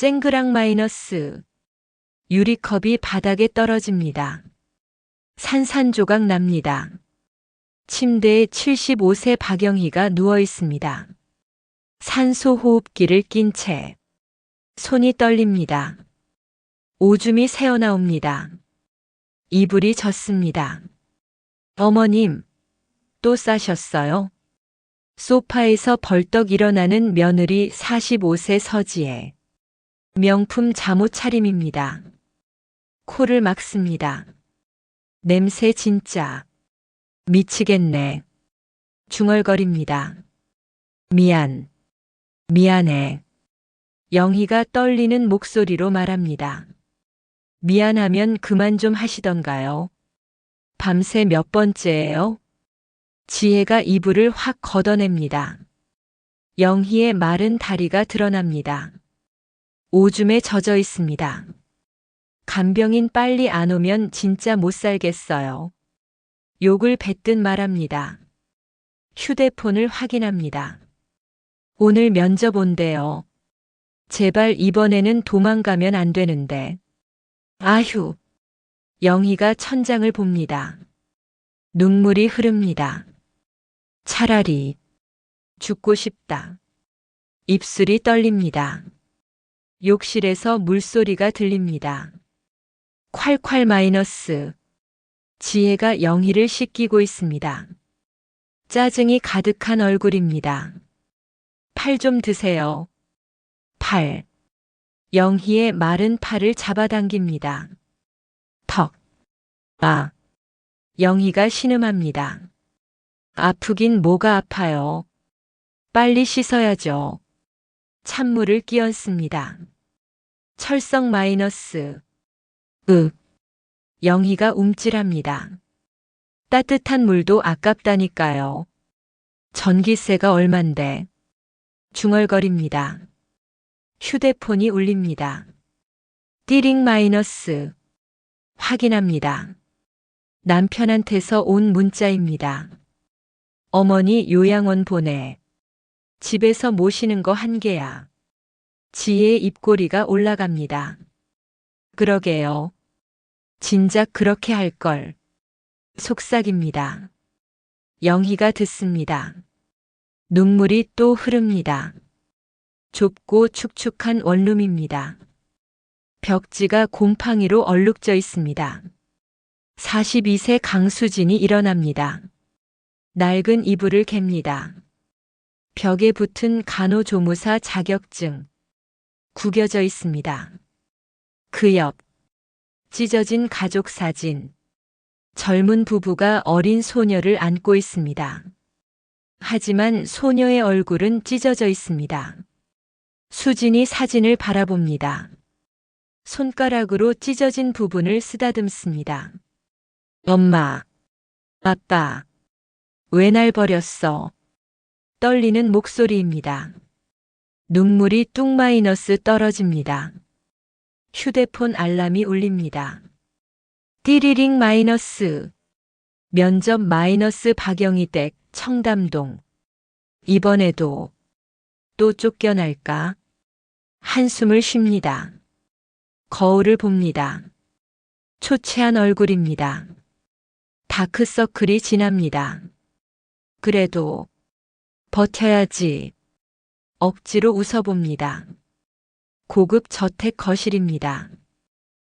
쨍그랑 마이너스. 유리컵이 바닥에 떨어집니다. 산산조각 납니다. 침대에 75세 박영희가 누워 있습니다. 산소 호흡기를 낀 채 손이 떨립니다. 오줌이 새어나옵니다. 이불이 젖습니다. 어머님, 또 싸셨어요? 소파에서 벌떡 일어나는 며느리 45세 서지혜. 명품 잠옷 차림입니다. 코를 막습니다. 냄새 진짜. 미치겠네. 중얼거립니다. 미안해. 영희가 떨리는 목소리로 말합니다. 미안하면 그만 좀 하시던가요? 밤새 몇 번째예요? 지혜가 이불을 확 걷어냅니다. 영희의 마른 다리가 드러납니다. 오줌에 젖어 있습니다. 간병인 빨리 안 오면 진짜 못 살겠어요. 욕을 뱉듯 말합니다. 휴대폰을 확인합니다. 오늘 면접 온대요. 제발 이번에는 도망가면 안 되는데. 아휴. 영희가 천장을 봅니다. 눈물이 흐릅니다. 차라리 죽고 싶다. 입술이 떨립니다. 욕실에서 물소리가 들립니다. 콸콸 마이너스. 지혜가 영희를 씻기고 있습니다. 짜증이 가득한 얼굴입니다. 팔 좀 드세요. 팔. 영희의 마른 팔을 잡아당깁니다. 턱. 아. 영희가 신음합니다. 아프긴 뭐가 아파요. 빨리 씻어야죠. 찬물을 끼얹습니다. 철썩 마이너스. 영희가 움찔합니다. 따뜻한 물도 아깝다니까요. 전기세가 얼만데. 중얼거립니다. 휴대폰이 울립니다. 띠링 마이너스. 확인합니다. 남편한테서 온 문자입니다. 어머니 요양원 보내. 집에서 모시는 거 한 개야. 지혜의 입꼬리가 올라갑니다. 그러게요. 진작 그렇게 할 걸. 속삭입니다. 영희가 듣습니다. 눈물이 또 흐릅니다. 좁고 축축한 원룸입니다. 벽지가 곰팡이로 얼룩져 있습니다. 42세 강수진이 일어납니다. 낡은 이불을 갭니다. 벽에 붙은 간호조무사 자격증. 구겨져 있습니다. 그 옆. 찢어진 가족 사진. 젊은 부부가 어린 소녀를 안고 있습니다. 하지만 소녀의 얼굴은 찢어져 있습니다. 수진이 사진을 바라봅니다. 손가락으로 찢어진 부분을 쓰다듬습니다. 엄마, 아빠, 왜 날 버렸어? 떨리는 목소리입니다. 눈물이 뚝 마이너스 떨어집니다. 휴대폰 알람이 울립니다. 띠리링 마이너스. 면접 마이너스 박영희 댁 청담동. 이번에도 또 쫓겨날까? 한숨을 쉽니다. 거울을 봅니다. 초췌한 얼굴입니다. 다크서클이 진합니다. 그래도 버텨야지. 억지로 웃어봅니다. 고급 저택 거실입니다.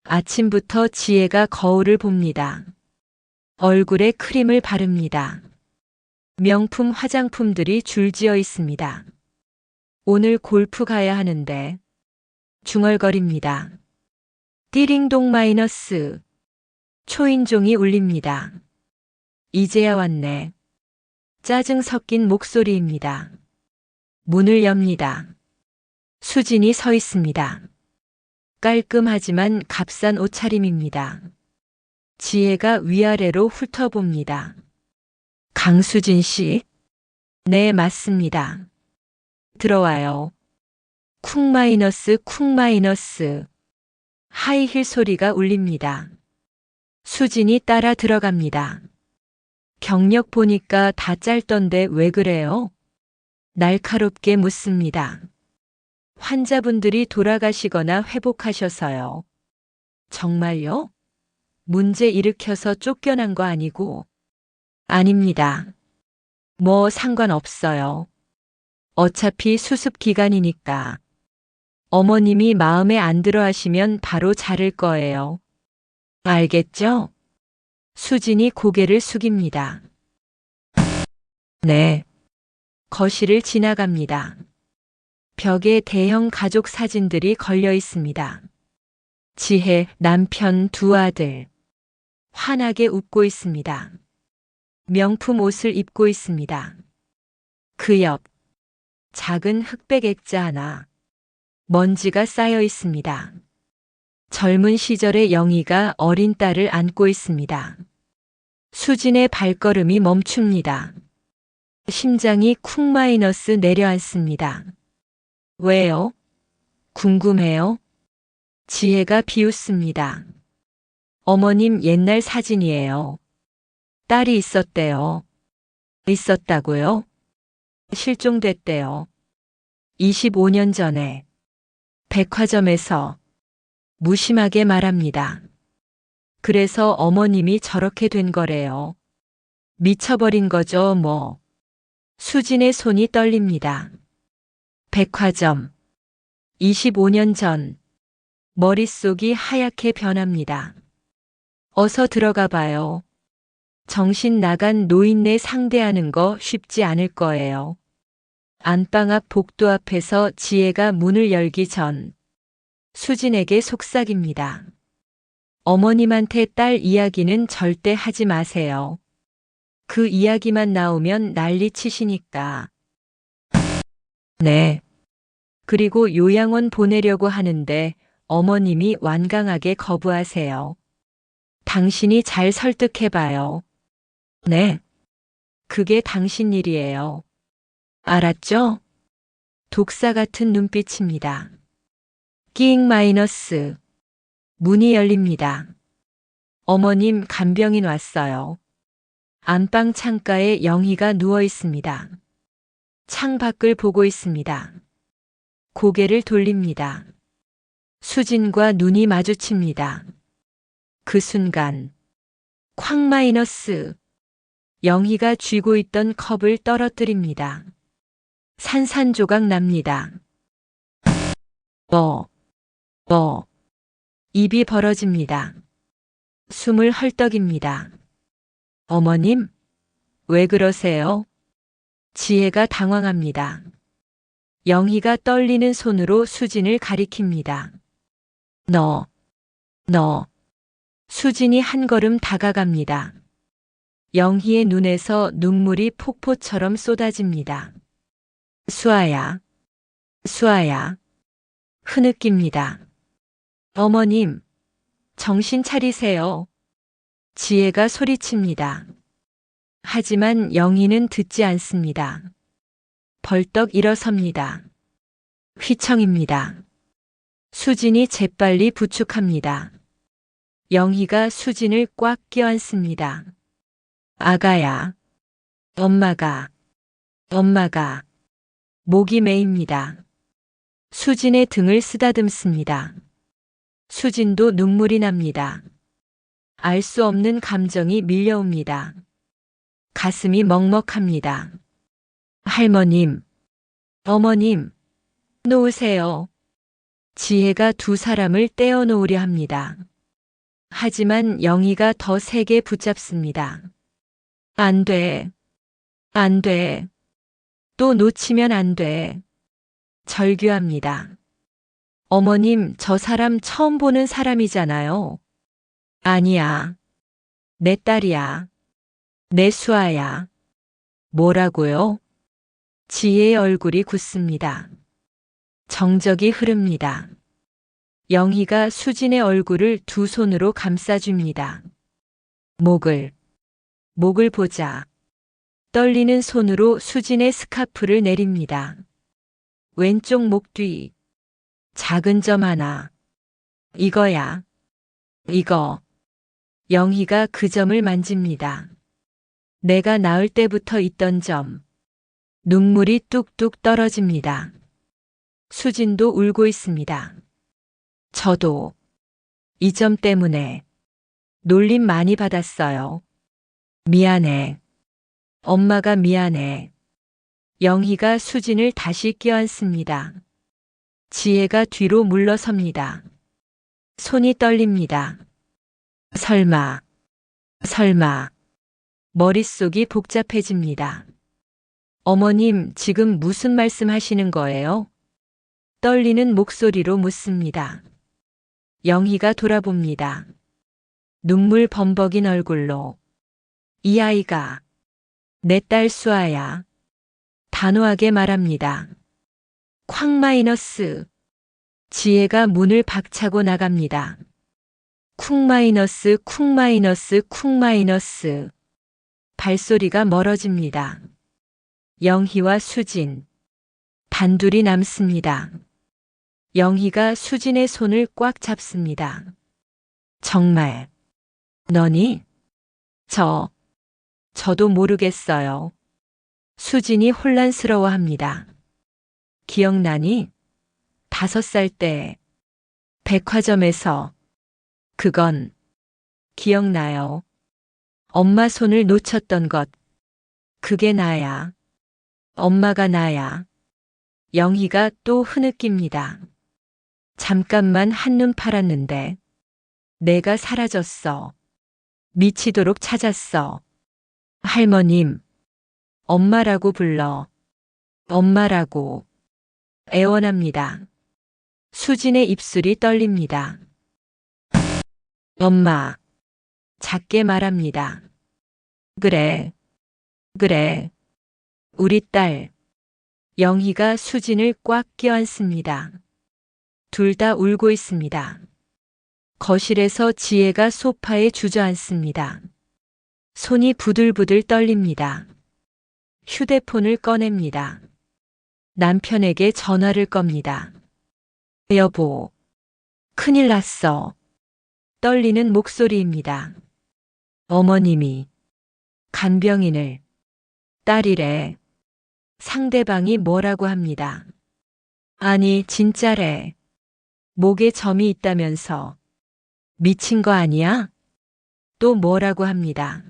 아침부터 지혜가 거울을 봅니다. 얼굴에 크림을 바릅니다. 명품 화장품들이 줄지어 있습니다. 오늘 골프 가야 하는데. 중얼거립니다. 띠링동 마이너스. 초인종이 울립니다. 이제야 왔네. 짜증 섞인 목소리입니다. 문을 엽니다. 수진이 서 있습니다. 깔끔하지만 값싼 옷차림입니다. 지혜가 위아래로 훑어봅니다. 강수진 씨? 네, 맞습니다. 들어와요. 쿵 마이너스 쿵 마이너스. 하이힐 소리가 울립니다. 수진이 따라 들어갑니다. 경력 보니까 다 짧던데 왜 그래요? 날카롭게 묻습니다. 환자분들이 돌아가시거나 회복하셔서요. 정말요? 문제 일으켜서 쫓겨난 거 아니고? 아닙니다. 뭐 상관없어요. 어차피 수습 기간이니까. 어머님이 마음에 안 들어 하시면 바로 자를 거예요. 알겠죠? 수진이 고개를 숙입니다. 네. 거실을 지나갑니다. 벽에 대형 가족 사진들이 걸려 있습니다. 지혜, 남편, 두 아들. 환하게 웃고 있습니다. 명품 옷을 입고 있습니다. 그 옆, 작은 흑백 액자 하나. 먼지가 쌓여 있습니다. 젊은 시절의 영희가 어린 딸을 안고 있습니다. 수진의 발걸음이 멈춥니다. 심장이 쿵 마이너스 내려앉습니다. 왜요? 궁금해요? 지혜가 비웃습니다. 어머님 옛날 사진이에요. 딸이 있었대요. 있었다고요? 실종됐대요. 25년 전에. 백화점에서. 무심하게 말합니다. 그래서 어머님이 저렇게 된 거래요. 미쳐버린 거죠, 뭐. 수진의 손이 떨립니다. 백화점. 25년 전. 머릿속이 하얗게 변합니다. 어서 들어가 봐요. 정신 나간 노인네 상대하는 거 쉽지 않을 거예요. 안방 앞 복도 앞에서 지혜가 문을 열기 전 수진에게 속삭입니다. 어머님한테 딸 이야기는 절대 하지 마세요. 그 이야기만 나오면 난리 치시니까. 네. 그리고 요양원 보내려고 하는데 어머님이 완강하게 거부하세요. 당신이 잘 설득해봐요. 네. 그게 당신 일이에요. 알았죠? 독사 같은 눈빛입니다. 끼잉 마이너스. 문이 열립니다. 어머님 간병인 왔어요. 안방 창가에 영희가 누워 있습니다. 창 밖을 보고 있습니다. 고개를 돌립니다. 수진과 눈이 마주칩니다. 그 순간 쾅 마이너스. 영희가 쥐고 있던 컵을 떨어뜨립니다. 산산조각 납니다. 입이 벌어집니다. 숨을 헐떡입니다. 어머님, 왜 그러세요? 지혜가 당황합니다. 영희가 떨리는 손으로 수진을 가리킵니다. 너. 수진이 한 걸음 다가갑니다. 영희의 눈에서 눈물이 폭포처럼 쏟아집니다. 수아야. 흐느낍니다. 어머님, 정신 차리세요. 지혜가 소리칩니다. 하지만 영희는 듣지 않습니다. 벌떡 일어섭니다. 휘청입니다. 수진이 재빨리 부축합니다. 영희가 수진을 꽉 껴안습니다. 아가야. 엄마가. 목이 메입니다. 수진의 등을 쓰다듬습니다. 수진도 눈물이 납니다. 알 수 없는 감정이 밀려옵니다. 가슴이 먹먹합니다. 할머님, 어머님, 놓으세요. 지혜가 두 사람을 떼어놓으려 합니다. 하지만 영희가 더 세게 붙잡습니다. 안 돼. 또 놓치면 안 돼. 절규합니다. 어머님, 저 사람 처음 보는 사람이잖아요. 아니야. 내 딸이야. 내 수아야. 뭐라고요? 지혜의 얼굴이 굳습니다. 정적이 흐릅니다. 영희가 수진의 얼굴을 두 손으로 감싸줍니다. 목을 보자. 떨리는 손으로 수진의 스카프를 내립니다. 왼쪽 목 뒤. 작은 점 하나. 이거야. 이거. 영희가 그 점을 만집니다. 내가 낳을 때부터 있던 점. 눈물이 뚝뚝 떨어집니다. 수진도 울고 있습니다. 저도 이 점 때문에 놀림 많이 받았어요. 미안해. 엄마가 미안해. 영희가 수진을 다시 껴안습니다. 지혜가 뒤로 물러섭니다. 손이 떨립니다. 설마, 설마. 머릿속이 복잡해집니다. 어머님, 지금 무슨 말씀 하시는 거예요? 떨리는 목소리로 묻습니다. 영희가 돌아봅니다. 눈물 범벅인 얼굴로. 이 아이가 내 딸 수아야. 단호하게 말합니다. 쾅 마이너스. 지혜가 문을 박차고 나갑니다. 쿵 마이너스 쿵 마이너스 쿵 마이너스. 발소리가 멀어집니다. 영희와 수진. 단둘이 남습니다. 영희가 수진의 손을 꽉 잡습니다. 정말 너니? 저도 모르겠어요. 수진이 혼란스러워합니다. 기억나니? 5살 때 백화점에서. 그건 기억나요. 엄마 손을 놓쳤던 것. 그게 나야. 엄마가 나야. 영희가 또 흐느낍니다. 잠깐만 한눈 팔았는데 내가 사라졌어. 미치도록 찾았어. 할머님, 엄마라고 불러. 엄마라고. 애원합니다. 수진의 입술이 떨립니다. 엄마. 작게 말합니다. 그래. 우리 딸. 영희가 수진을 꽉 껴안습니다. 둘 다 울고 있습니다. 거실에서 지혜가 소파에 주저앉습니다. 손이 부들부들 떨립니다. 휴대폰을 꺼냅니다. 남편에게 전화를 겁니다. 여보, 큰일 났어. 떨리는 목소리입니다. 어머님이 간병인을. 딸이래. 상대방이 뭐라고 합니다. 아니, 진짜래. 목에 점이 있다면서. 미친 거 아니야? 또 뭐라고 합니다.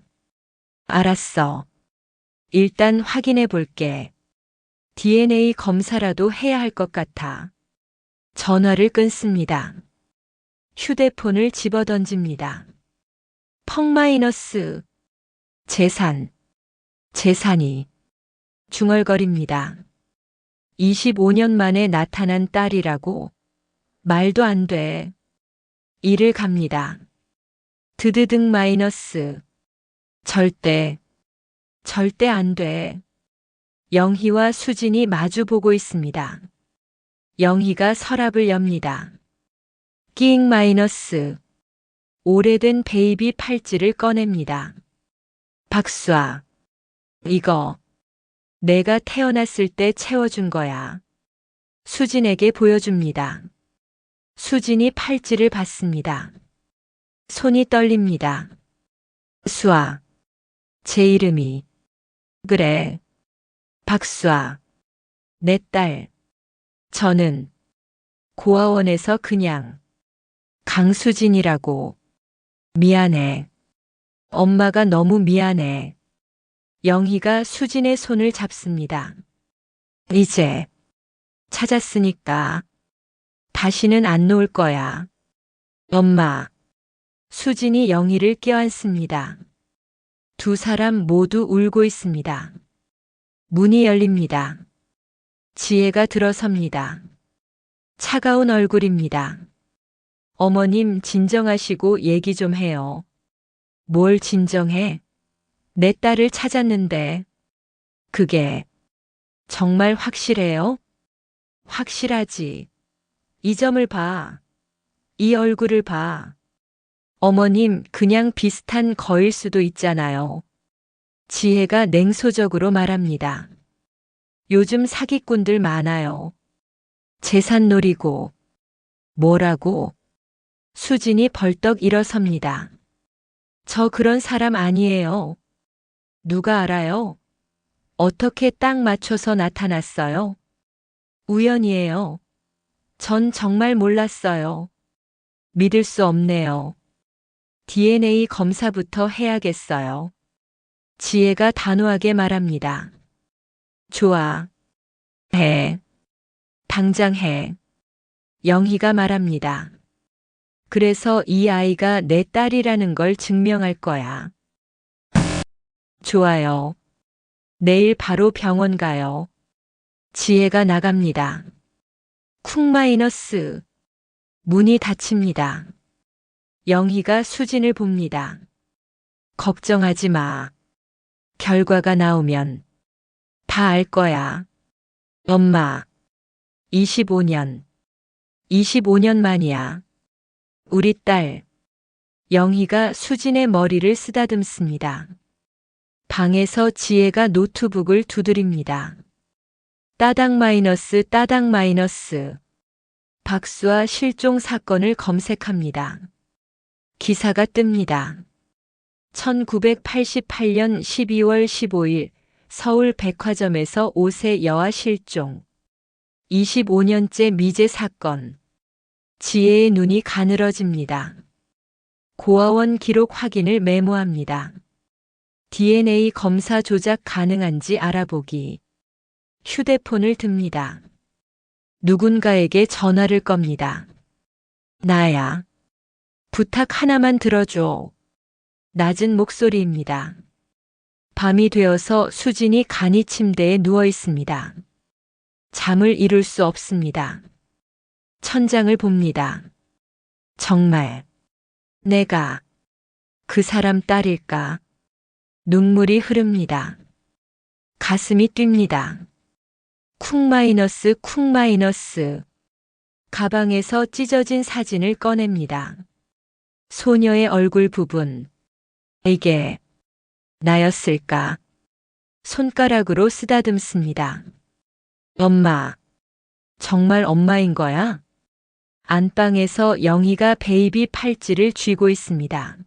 알았어. 일단 확인해 볼게. DNA 검사라도 해야 할 것 같아. 전화를 끊습니다. 휴대폰을 집어던집니다. 펑 마이너스. 재산이 중얼거립니다. 25년 만에 나타난 딸이라고. 말도 안 돼. 이를 갑니다. 드드득 마이너스. 절대 안 돼. 영희와 수진이 마주 보고 있습니다. 영희가 서랍을 엽니다. 끼잉 마이너스. 오래된 베이비 팔찌를 꺼냅니다. 박수아. 이거 내가 태어났을 때 채워준 거야. 수진에게 보여줍니다. 수진이 팔찌를 받습니다. 손이 떨립니다. 수아. 제 이름이. 그래. 박수아. 내 딸. 저는 고아원에서 그냥 강수진이라고. 미안해. 엄마가 너무 미안해. 영희가 수진의 손을 잡습니다. 이제 찾았으니까 다시는 안 놓을 거야. 엄마. 수진이 영희를 껴안습니다. 두 사람 모두 울고 있습니다. 문이 열립니다. 지혜가 들어섭니다. 차가운 얼굴입니다. 어머님, 진정하시고 얘기 좀 해요. 뭘 진정해? 내 딸을 찾았는데. 그게 정말 확실해요? 확실하지. 이 점을 봐. 이 얼굴을 봐. 어머님, 그냥 비슷한 거일 수도 있잖아요. 지혜가 냉소적으로 말합니다. 요즘 사기꾼들 많아요. 재산 노리고. 뭐라고? 수진이 벌떡 일어섭니다. 저 그런 사람 아니에요. 누가 알아요? 어떻게 딱 맞춰서 나타났어요? 우연이에요. 전 정말 몰랐어요. 믿을 수 없네요. DNA 검사부터 해야겠어요. 지혜가 단호하게 말합니다. 좋아. 해. 당장 해. 영희가 말합니다. 그래서 이 아이가 내 딸이라는 걸 증명할 거야. 좋아요. 내일 바로 병원 가요. 지혜가 나갑니다. 쿵 마이너스. 문이 닫힙니다. 영희가 수진을 봅니다. 걱정하지 마. 결과가 나오면 다 알 거야. 엄마. 25년. 25년 만이야. 우리 딸. 영희가 수진의 머리를 쓰다듬습니다. 방에서 지혜가 노트북을 두드립니다. 따당 마이너스 따당 마이너스. 박수아 실종 사건을 검색합니다. 기사가 뜹니다. 1988년 12월 15일 서울 백화점에서 5세 여아 실종. 25년째 미제 사건. 지혜의 눈이 가늘어집니다. 고아원 기록 확인을 메모합니다. DNA 검사 조작 가능한지 알아보기. 휴대폰을 듭니다. 누군가에게 전화를 겁니다. 나야. 부탁 하나만 들어줘. 낮은 목소리입니다. 밤이 되어서 수진이 간이 침대에 누워 있습니다. 잠을 이룰 수 없습니다. 천장을 봅니다. 정말 내가 그 사람 딸일까? 눈물이 흐릅니다. 가슴이 뜁니다. 쿵 마이너스 쿵 마이너스. 가방에서 찢어진 사진을 꺼냅니다. 소녀의 얼굴 부분. 이게 나였을까? 손가락으로 쓰다듬습니다. 엄마. 정말 엄마인 거야? 안방에서 영희가 베이비 팔찌를 쥐고 있습니다.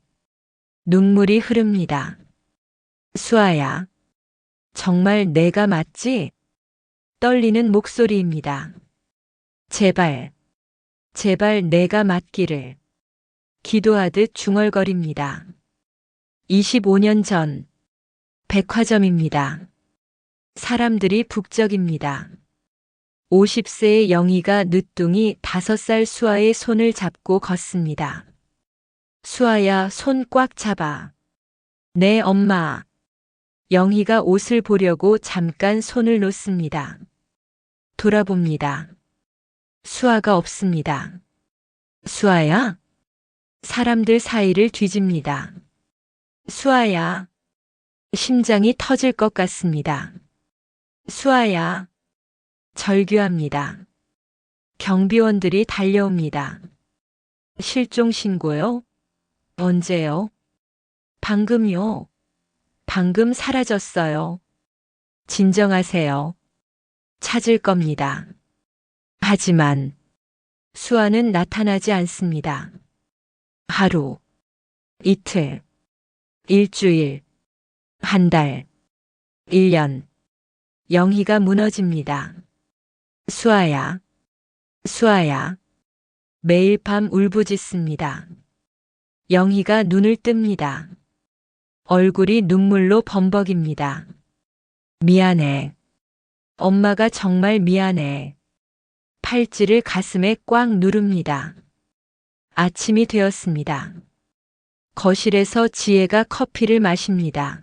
눈물이 흐릅니다. 수아야. 정말 내가 맞지? 떨리는 목소리입니다. 제발, 제발 내가 맞기를. 기도하듯 중얼거립니다. 25년 전, 백화점입니다. 사람들이 북적입니다. 50세의 영희가 늦둥이 5살 수아의 손을 잡고 걷습니다. 수아야, 손 꽉 잡아. 네, 엄마. 영희가 옷을 보려고 잠깐 손을 놓습니다. 돌아봅니다. 수아가 없습니다. 수아야? 사람들 사이를 뒤집니다. 수아야. 심장이 터질 것 같습니다. 수아야. 절규합니다. 경비원들이 달려옵니다. 실종 신고요? 언제요? 방금요. 방금 사라졌어요. 진정하세요. 찾을 겁니다. 하지만 수아는 나타나지 않습니다. 하루, 이틀, 일주일, 한 달, 1년. 영희가 무너집니다. 수아야, 수아야. 매일 밤 울부짖습니다. 영희가 눈을 뜹니다. 얼굴이 눈물로 범벅입니다. 미안해. 엄마가 정말 미안해. 팔찌를 가슴에 꽉 누릅니다. 아침이 되었습니다. 거실에서 지혜가 커피를 마십니다.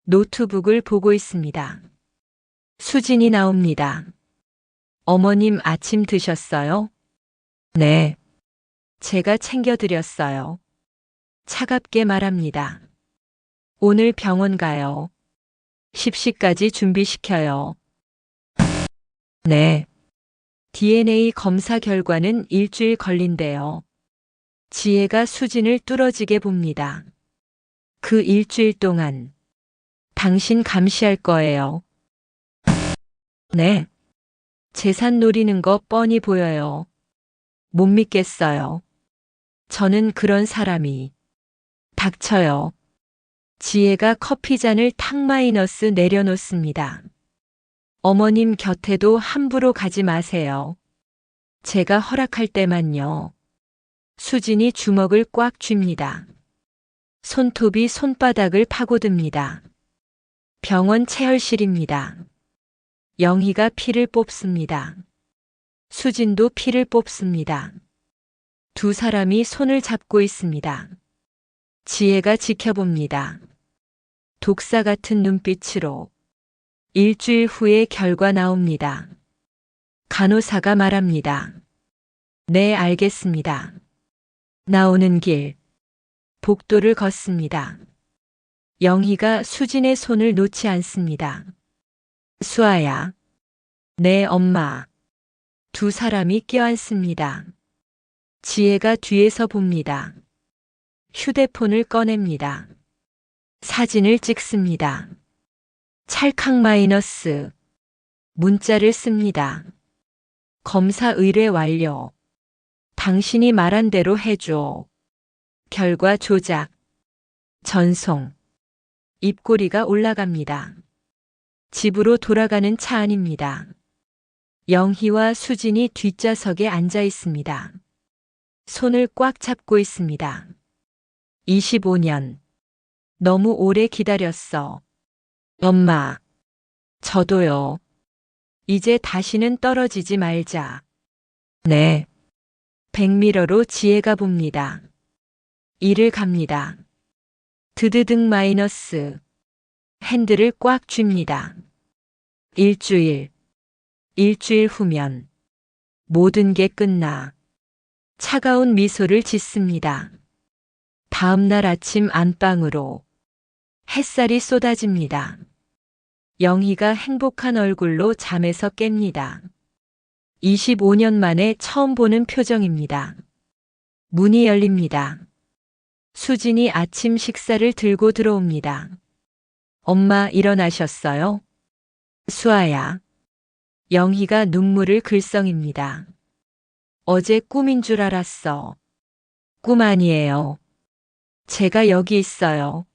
노트북을 보고 있습니다. 수진이 나옵니다. 어머님 아침 드셨어요? 네. 제가 챙겨드렸어요. 차갑게 말합니다. 오늘 병원 가요. 십시까지 준비시켜요. 네. DNA 검사 결과는 일주일 걸린대요. 지혜가 수진을 뚫어지게 봅니다. 그 일주일 동안 당신 감시할 거예요. 네. 재산 노리는 거 뻔히 보여요. 못 믿겠어요. 저는 그런 사람이. 닥쳐요. 지혜가 커피잔을 탁 마이너스 내려놓습니다. 어머님 곁에도 함부로 가지 마세요. 제가 허락할 때만요. 수진이 주먹을 꽉 쥡니다. 손톱이 손바닥을 파고듭니다. 병원 체열실입니다. 영희가 피를 뽑습니다. 수진도 피를 뽑습니다. 두 사람이 손을 잡고 있습니다. 지혜가 지켜봅니다. 독사 같은 눈빛으로. 일주일 후에 결과 나옵니다. 간호사가 말합니다. 네, 알겠습니다. 나오는 길, 복도를 걷습니다. 영희가 수진의 손을 놓지 않습니다. 수아야. 네, 엄마. 두 사람이 껴안습니다. 지혜가 뒤에서 봅니다. 휴대폰을 꺼냅니다. 사진을 찍습니다. 찰칵 마이너스. 문자를 씁니다. 검사 의뢰 완료. 당신이 말한 대로 해줘. 결과 조작. 전송. 입꼬리가 올라갑니다. 집으로 돌아가는 차 안입니다. 영희와 수진이 뒷좌석에 앉아 있습니다. 손을 꽉 잡고 있습니다. 25년. 너무 오래 기다렸어. 엄마. 저도요. 이제 다시는 떨어지지 말자. 네. 백미러로 지혜가 봅니다. 일을 갑니다. 드드득 마이너스. 핸들을 꽉 쥡니다. 일주일 후면 모든 게 끝나. 차가운 미소를 짓습니다. 다음 날 아침 안방으로 햇살이 쏟아집니다. 영희가 행복한 얼굴로 잠에서 깹니다. 25년 만에 처음 보는 표정입니다. 문이 열립니다. 수진이 아침 식사를 들고 들어옵니다. 엄마 일어나셨어요? 수아야. 영희가 눈물을 글썽입니다. 어제 꿈인 줄 알았어. 꿈 아니에요. 제가 여기 있어요.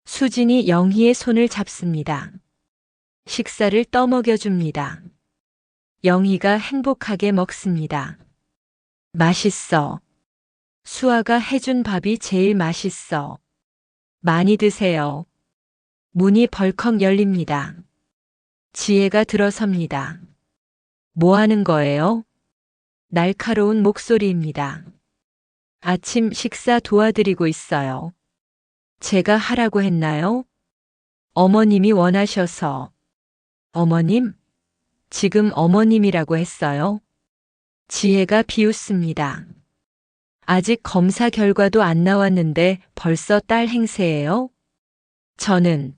수진이 영희의 손을 잡습니다. 식사를 떠먹여줍니다. 영희가 행복하게 먹습니다. 맛있어. 수아가 해준 밥이 제일 맛있어. 많이 드세요. 문이 벌컥 열립니다. 지혜가 들어섭니다. 뭐 하는 거예요? 날카로운 목소리입니다. 아침 식사 도와드리고 있어요. 제가 하라고 했나요? 어머님이 원하셔서. 어머님? 지금 어머님이라고 했어요? 지혜가 비웃습니다. 아직 검사 결과도 안 나왔는데 벌써 딸 행세예요? 저는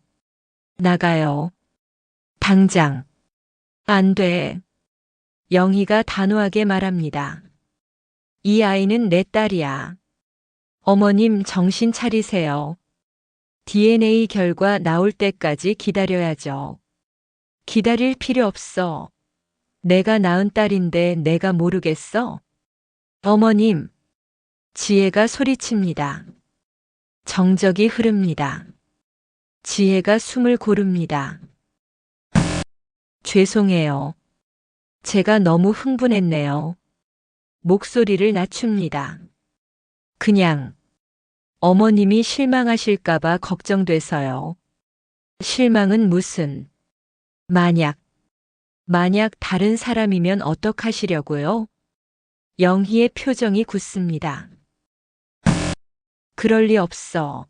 나가요. 당장. 안 돼. 영희가 단호하게 말합니다. 이 아이는 내 딸이야. 어머님 정신 차리세요. DNA 결과 나올 때까지 기다려야죠. 기다릴 필요 없어. 내가 낳은 딸인데 내가 모르겠어? 어머님. 지혜가 소리칩니다. 정적이 흐릅니다. 지혜가 숨을 고릅니다. 죄송해요. 제가 너무 흥분했네요. 목소리를 낮춥니다. 그냥 어머님이 실망하실까봐 걱정돼서요. 실망은 무슨. 만약 다른 사람이면 어떡하시려고요? 영희의 표정이 굳습니다. 그럴 리 없어.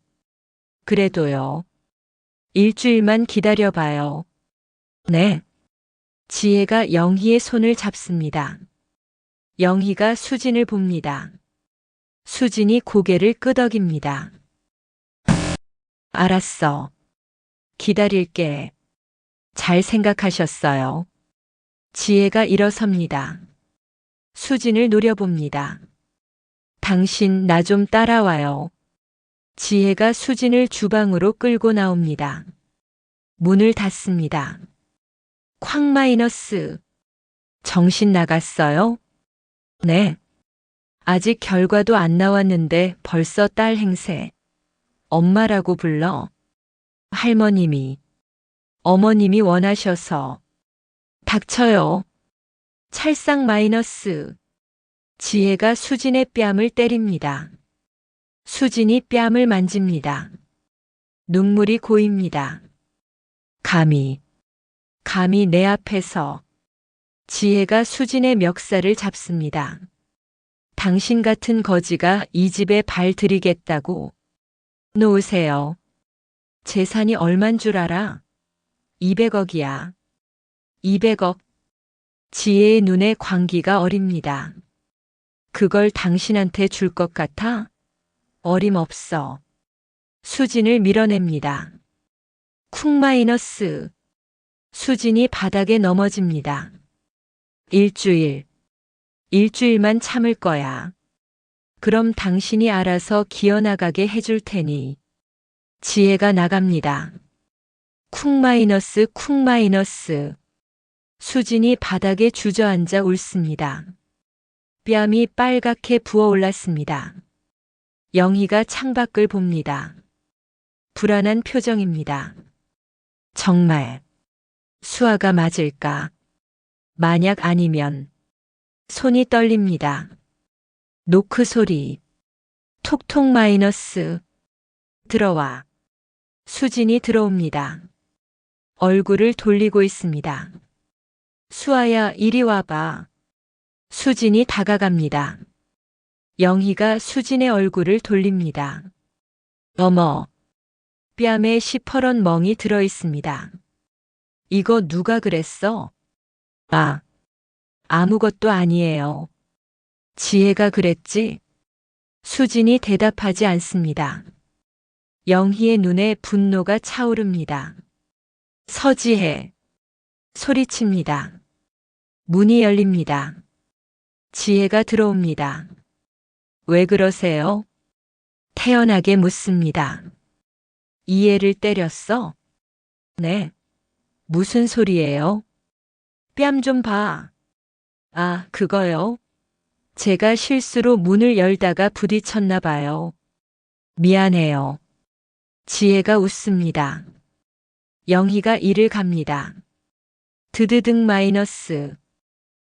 그래도요. 일주일만 기다려봐요. 네. 지혜가 영희의 손을 잡습니다. 영희가 수진을 봅니다. 수진이 고개를 끄덕입니다. 알았어. 기다릴게. 잘 생각하셨어요. 지혜가 일어섭니다. 수진을 노려봅니다. 당신 나 좀 따라와요. 지혜가 수진을 주방으로 끌고 나옵니다. 문을 닫습니다. 쾅 마이너스. 정신 나갔어요? 네. 아직 결과도 안 나왔는데 벌써 딸 행세. 엄마라고 불러. 어머님이 원하셔서. 닥쳐요. 찰싹 마이너스. 지혜가 수진의 뺨을 때립니다. 수진이 뺨을 만집니다. 눈물이 고입니다. 감히 내 앞에서. 지혜가 수진의 멱살을 잡습니다. 당신 같은 거지가 이 집에 발 들이겠다고. 놓으세요. 재산이 얼만 줄 알아? 200억이야. 200억. 지혜의 눈에 광기가 어립니다. 그걸 당신한테 줄 것 같아? 어림없어. 수진을 밀어냅니다. 쿵 마이너스. 수진이 바닥에 넘어집니다. 일주일만 참을 거야. 그럼 당신이 알아서 기어나가게 해줄 테니. 지혜가 나갑니다. 쿵 마이너스 쿵 마이너스. 수진이 바닥에 주저앉아 울습니다. 뺨이 빨갛게 부어올랐습니다. 영희가 창밖을 봅니다. 불안한 표정입니다. 정말 수아가 맞을까? 만약 아니면. 손이 떨립니다. 노크 소리. 톡톡 마이너스. 들어와. 수진이 들어옵니다. 얼굴을 돌리고 있습니다. 수아야, 이리 와봐. 수진이 다가갑니다. 영희가 수진의 얼굴을 돌립니다. 어머. 뺨에 시퍼런 멍이 들어 있습니다. 이거 누가 그랬어? 아무것도 아니에요. 지혜가 그랬지? 수진이 대답하지 않습니다. 영희의 눈에 분노가 차오릅니다. 서지혜. 소리칩니다. 문이 열립니다. 지혜가 들어옵니다. 왜 그러세요? 태연하게 묻습니다. 이해를 때렸어? 네. 무슨 소리예요? 뺨 좀 봐. 아, 그거요? 제가 실수로 문을 열다가 부딪혔나 봐요. 미안해요. 지혜가 웃습니다. 영희가 이를 갑니다. 드드득 마이너스.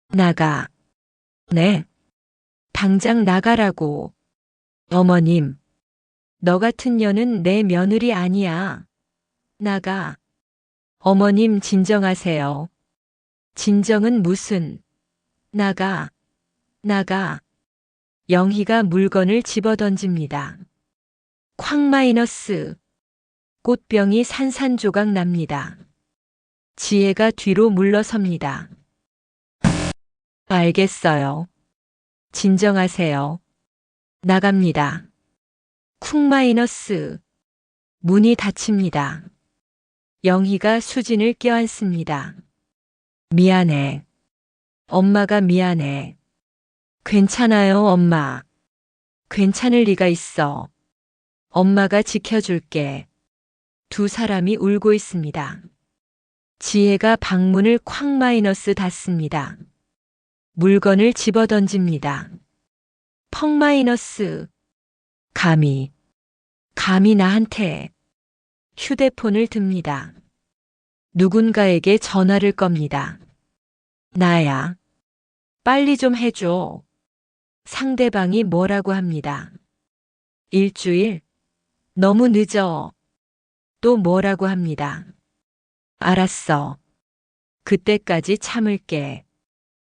나가. 네. 당장 나가라고. 어머님. 너 같은 년은 내 며느리 아니야. 나가. 어머님 진정하세요. 진정은 무슨. 나가. 영희가 물건을 집어던집니다. 쾅 마이너스. 꽃병이 산산조각 납니다. 지혜가 뒤로 물러섭니다. 알겠어요. 진정하세요. 나갑니다. 쿵 마이너스. 문이 닫힙니다. 영희가 수진을 껴안습니다. 미안해. 엄마가 미안해. 괜찮아요, 엄마. 괜찮을 리가 있어. 엄마가 지켜줄게. 두 사람이 울고 있습니다. 지혜가 방문을 쾅 마이너스 닫습니다. 물건을 집어던집니다. 펑 마이너스. 감히 나한테. 휴대폰을 듭니다. 누군가에게 전화를 겁니다. 나야. 빨리 좀 해줘. 상대방이 뭐라고 합니다. 일주일? 너무 늦어. 또 뭐라고 합니다. 알았어. 그때까지 참을게.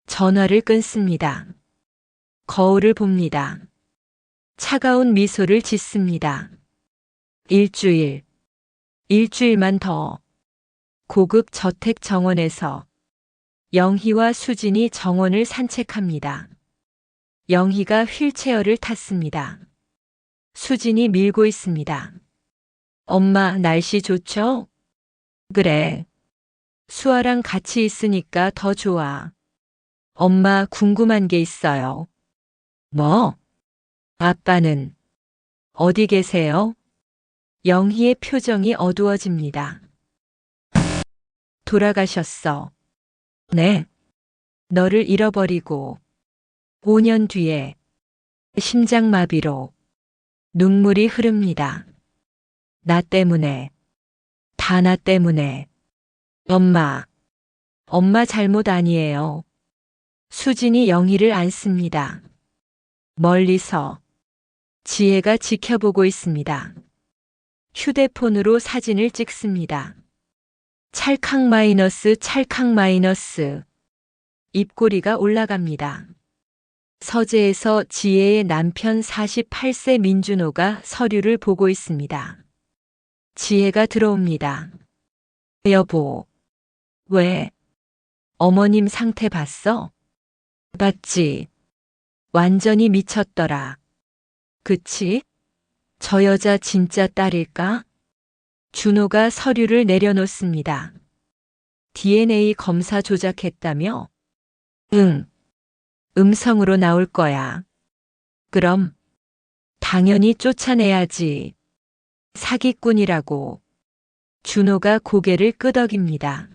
전화를 끊습니다. 거울을 봅니다. 차가운 미소를 짓습니다. 일주일만 더. 고급 저택 정원에서 영희와 수진이 정원을 산책합니다. 영희가 휠체어를 탔습니다. 수진이 밀고 있습니다. 엄마, 날씨 좋죠? 그래. 수아랑 같이 있으니까 더 좋아. 엄마, 궁금한 게 있어요. 뭐? 아빠는 어디 계세요? 영희의 표정이 어두워집니다. 돌아가셨어. 네. 너를 잃어버리고 5년 뒤에 심장마비로. 눈물이 흐릅니다. 나 때문에. 다 나 때문에. 엄마 잘못 아니에요. 수진이 영희를 안습니다. 멀리서 지혜가 지켜보고 있습니다. 휴대폰으로 사진을 찍습니다. 찰칵 마이너스 찰칵 마이너스. 입꼬리가 올라갑니다. 서재에서 지혜의 남편 48세 민준호가 서류를 보고 있습니다. 지혜가 들어옵니다. 여보. 왜? 어머님 상태 봤어? 봤지. 완전히 미쳤더라. 그치? 저 여자 진짜 딸일까? 준호가 서류를 내려놓습니다. DNA 검사 조작했다며? 응. 음성으로 나올 거야. 그럼 당연히 쫓아내야지. 사기꾼이라고. 준호가 고개를 끄덕입니다.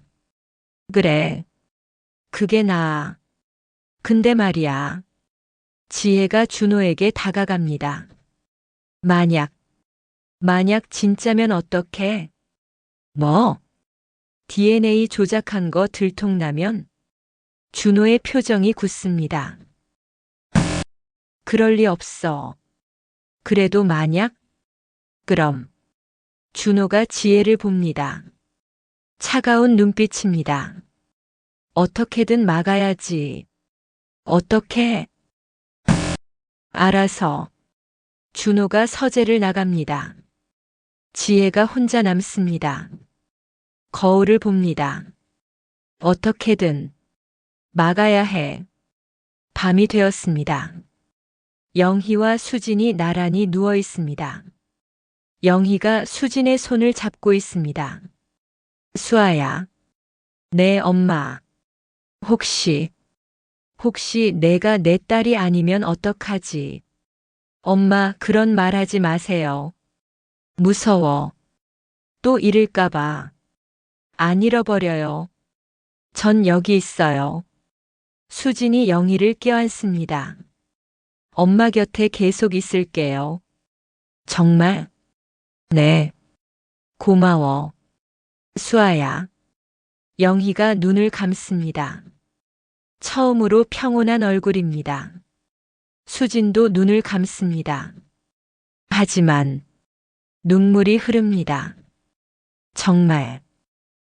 그래. 그게 나아. 근데 말이야. 지혜가 준호에게 다가갑니다. 만약 진짜면 어떡해? 뭐? DNA 조작한 거 들통나면? 준호의 표정이 굳습니다. 그럴 리 없어. 그래도 만약? 그럼. 준호가 지혜를 봅니다. 차가운 눈빛입니다. 어떻게든 막아야지. 어떻게? 알아서. 준호가 서재를 나갑니다. 지혜가 혼자 남습니다. 거울을 봅니다. 어떻게든 막아야 해. 밤이 되었습니다. 영희와 수진이 나란히 누워 있습니다. 영희가 수진의 손을 잡고 있습니다. 수아야. 내 엄마. 혹시 내가 내 딸이 아니면 어떡하지? 엄마, 그런 말 하지 마세요. 무서워. 또 잃을까봐. 안 잃어버려요. 전 여기 있어요. 수진이 영희를 껴안습니다. 엄마 곁에 계속 있을게요. 정말? 네. 고마워. 수아야. 영희가 눈을 감습니다. 처음으로 평온한 얼굴입니다. 수진도 눈을 감습니다. 하지만 눈물이 흐릅니다. 정말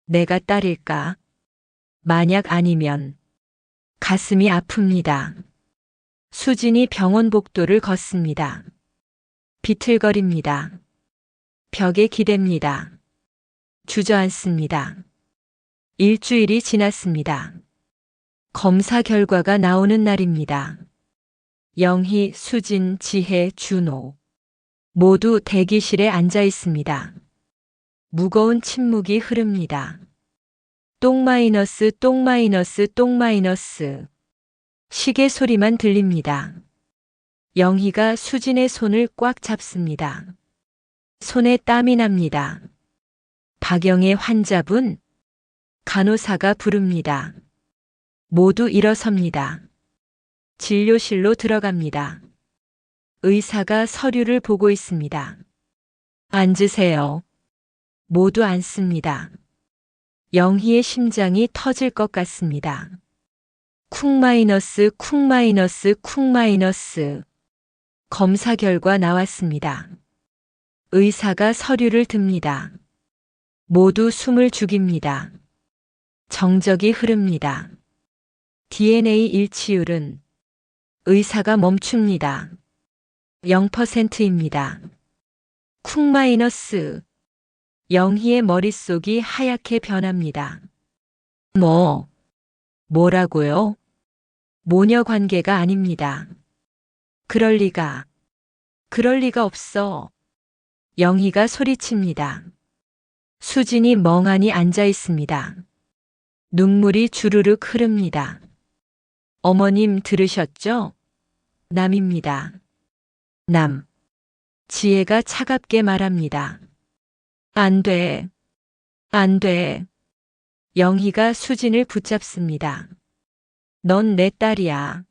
내가 딸일까? 만약 아니면 가슴이 아픕니다. 수진이 병원 복도를 걷습니다. 비틀거립니다. 벽에 기댑니다. 주저앉습니다. 일주일이 지났습니다. 검사 결과가 나오는 날입니다. 영희, 수진, 지혜, 준호 모두 대기실에 앉아 있습니다. 무거운 침묵이 흐릅니다. 똥 마이너스 똥 마이너스 똥 마이너스. 시계 소리만 들립니다. 영희가 수진의 손을 꽉 잡습니다. 손에 땀이 납니다. 박영의 환자분? 간호사가 부릅니다. 모두 일어섭니다. 진료실로 들어갑니다. 의사가 서류를 보고 있습니다. 앉으세요. 모두 앉습니다. 영희의 심장이 터질 것 같습니다. 쿵 마이너스 쿵 마이너스 쿵 마이너스. 검사 결과 나왔습니다. 의사가 서류를 듭니다. 모두 숨을 죽입니다. 정적이 흐릅니다. DNA 일치율은 의사가 멈춥니다. 0%입니다. 쿵 마이너스. 영희의 머릿속이 하얗게 변합니다. 뭐라고요? 모녀 관계가 아닙니다. 그럴 리가 없어. 영희가 소리칩니다. 수진이 멍하니 앉아 있습니다. 눈물이 주르륵 흐릅니다. 어머님 들으셨죠? 남입니다. 남. 지혜가 차갑게 말합니다. 안 돼. 영희가 수진을 붙잡습니다. 넌 내 딸이야.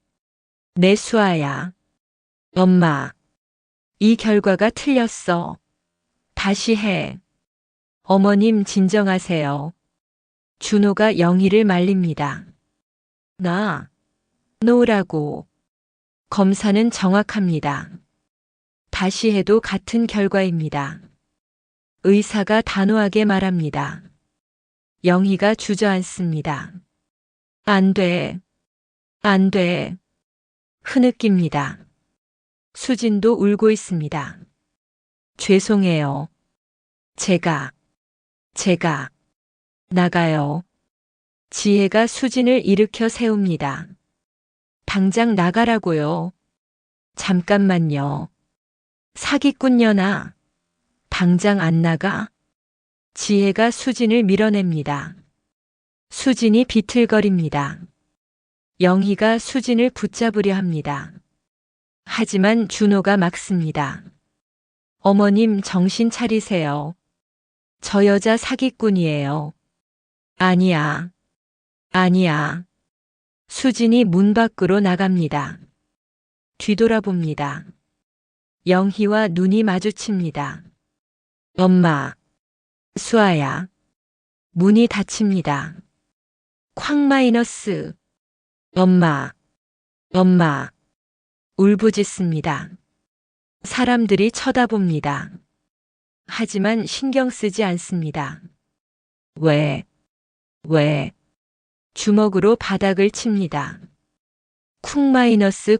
내 수아야. 엄마. 이 결과가 틀렸어. 다시 해. 어머님 진정하세요. 준호가 영희를 말립니다. 놓으라고. 검사는 정확합니다. 다시 해도 같은 결과입니다. 의사가 단호하게 말합니다. 영희가 주저앉습니다. 안 돼. 안 돼. 흐느낍니다. 수진도 울고 있습니다. 죄송해요. 제가 나가요. 지혜가 수진을 일으켜 세웁니다. 당장 나가라고요. 잠깐만요. 사기꾼녀나. 당장 안 나가? 지혜가 수진을 밀어냅니다. 수진이 비틀거립니다. 영희가 수진을 붙잡으려 합니다. 하지만 준호가 막습니다. 어머님 정신 차리세요. 저 여자 사기꾼이에요. 아니야. 아니야. 수진이 문 밖으로 나갑니다. 뒤돌아봅니다. 영희와 눈이 마주칩니다. 엄마. 수아야. 문이 닫힙니다. 쾅 마이너스. 엄마. 울부짖습니다. 사람들이 쳐다봅니다. 하지만 신경 쓰지 않습니다. 왜? 주먹으로 바닥을 칩니다. 쿵 마이너스.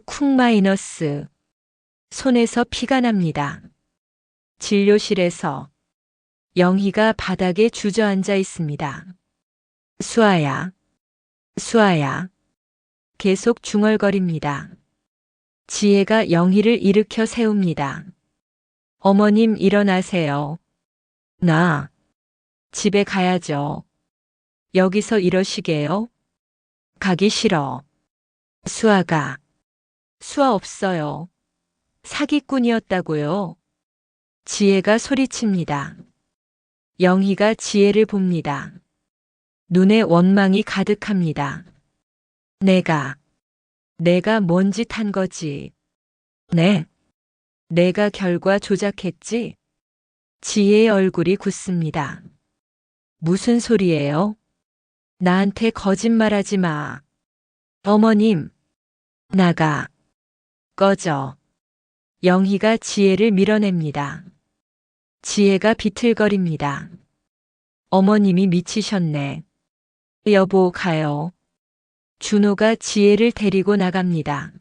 손에서 피가 납니다. 진료실에서 영희가 바닥에 주저앉아 있습니다. 수아야. 계속 중얼거립니다. 지혜가 영희를 일으켜 세웁니다. 어머님 일어나세요. 나 집에 가야죠. 여기서 이러시게요? 가기 싫어. 수아 없어요. 사기꾼이었다고요. 지혜가 소리칩니다. 영희가 지혜를 봅니다. 눈에 원망이 가득합니다. 내가 뭔 짓 한 거지? 내가 결과 조작했지? 지혜의 얼굴이 굳습니다. 무슨 소리예요? 나한테 거짓말하지 마. 어머님, 나가. 꺼져. 영희가 지혜를 밀어냅니다. 지혜가 비틀거립니다. 어머님이 미치셨네. 여보, 가요. 준호가 지혜를 데리고 나갑니다.